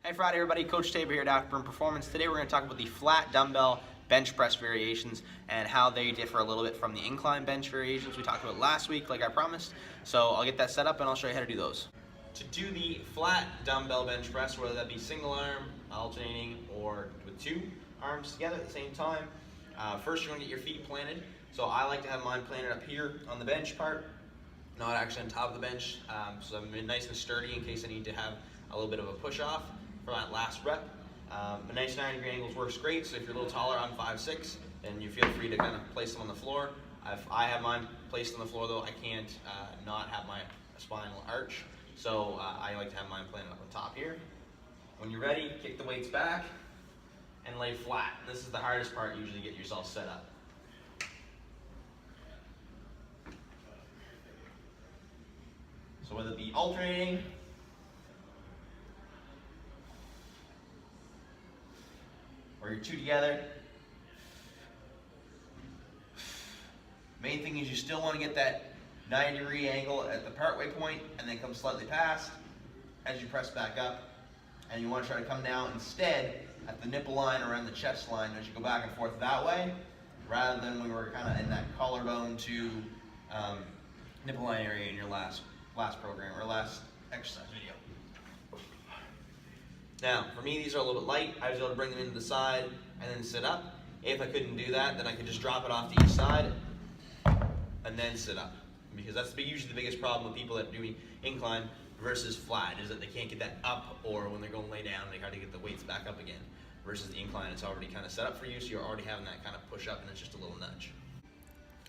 Hi Friday everybody, Coach Tabor here at Afterburn Performance. Today we're going to talk about the flat dumbbell bench press variations and how they differ a little bit from the incline bench variations we talked about last week like I promised. So I'll get that set up and I'll show you how to do those. To do the flat dumbbell bench press, whether that be single arm, alternating, or with two arms together at the same time, first you're going to get your feet planted. So I like to have mine planted up here on the bench part, not actually on top of the bench, so I'm nice and sturdy in case I need to have a little bit of a push off for that last rep. A nice 90-degree angles works great, so if you're a little taller, I'm 5'6", then you feel free to kind of place them on the floor. If I have mine placed on the floor though, I can't not have my spinal arch, so I like to have mine planted up on top here. When you're ready, kick the weights back and lay flat. This is the hardest part usually to get yourself set up. So whether it be alternating, or your two together, main thing is you still want to get that 90-degree angle at the partway point and then come slightly past as you press back up. And you want to try to come down instead at the nipple line around the chest line as you go back and forth that way, rather than when we were kind of in that collarbone to nipple line area in your last program or last exercise video. Now, for me, these are a little bit light. I was able to bring them into the side and then sit up. If I couldn't do that, then I could just drop it off to each side and then sit up. Because that's usually the biggest problem with people that are doing incline versus flat, is that they can't get that up, or when they're going to lay down, they got to get the weights back up again. Versus the incline, it's already kind of set up for you, so you're already having that kind of push up and it's just a little nudge.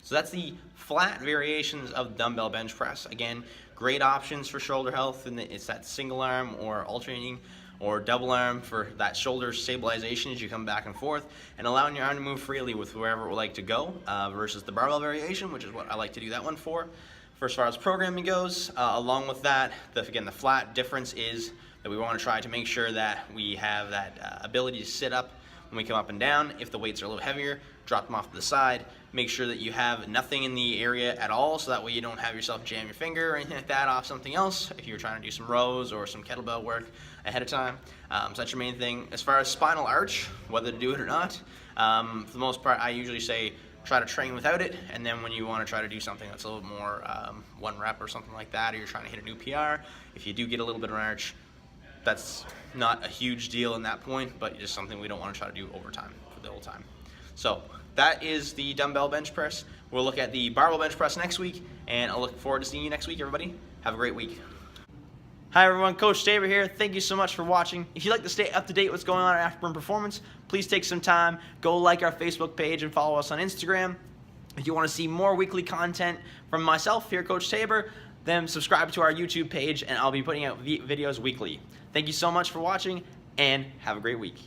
So that's the flat variations of dumbbell bench press. Again, great options for shoulder health, and it's that single arm or alternating or double arm for that shoulder stabilization as you come back and forth, and allowing your arm to move freely with wherever it would like to go, versus the barbell variation, which is what I like to do that one for. As far as programming goes, along with that, again, the flat difference is that we want to try to make sure that we have that ability to sit up when we come up and down. If the weights are a little heavier, drop them off to the side. Make sure that you have nothing in the area at all, so that way you don't have yourself jam your finger or anything like that off something else if you're trying to do some rows or some kettlebell work ahead of time. So that's your main thing. As far as spinal arch, whether to do it or not, for the most part, I usually say try to train without it, and then when you want to try to do something that's a little more one rep or something like that, or you're trying to hit a new PR, if you do get a little bit of an arch, that's not a huge deal in that point, but just something we don't want to try to do over time for the whole time. So that is the dumbbell bench press. We'll look at the barbell bench press next week, and I'll look forward to seeing you next week, everybody. Have a great week. Hi everyone, Coach Tabor here. Thank you so much for watching. If you'd like to stay up to date with what's going on at Afterburn Performance, please take some time, go like our Facebook page and follow us on Instagram. If you want to see more weekly content from myself here, Coach Tabor, then subscribe to our YouTube page, and I'll be putting out videos weekly. Thank you so much for watching, and have a great week.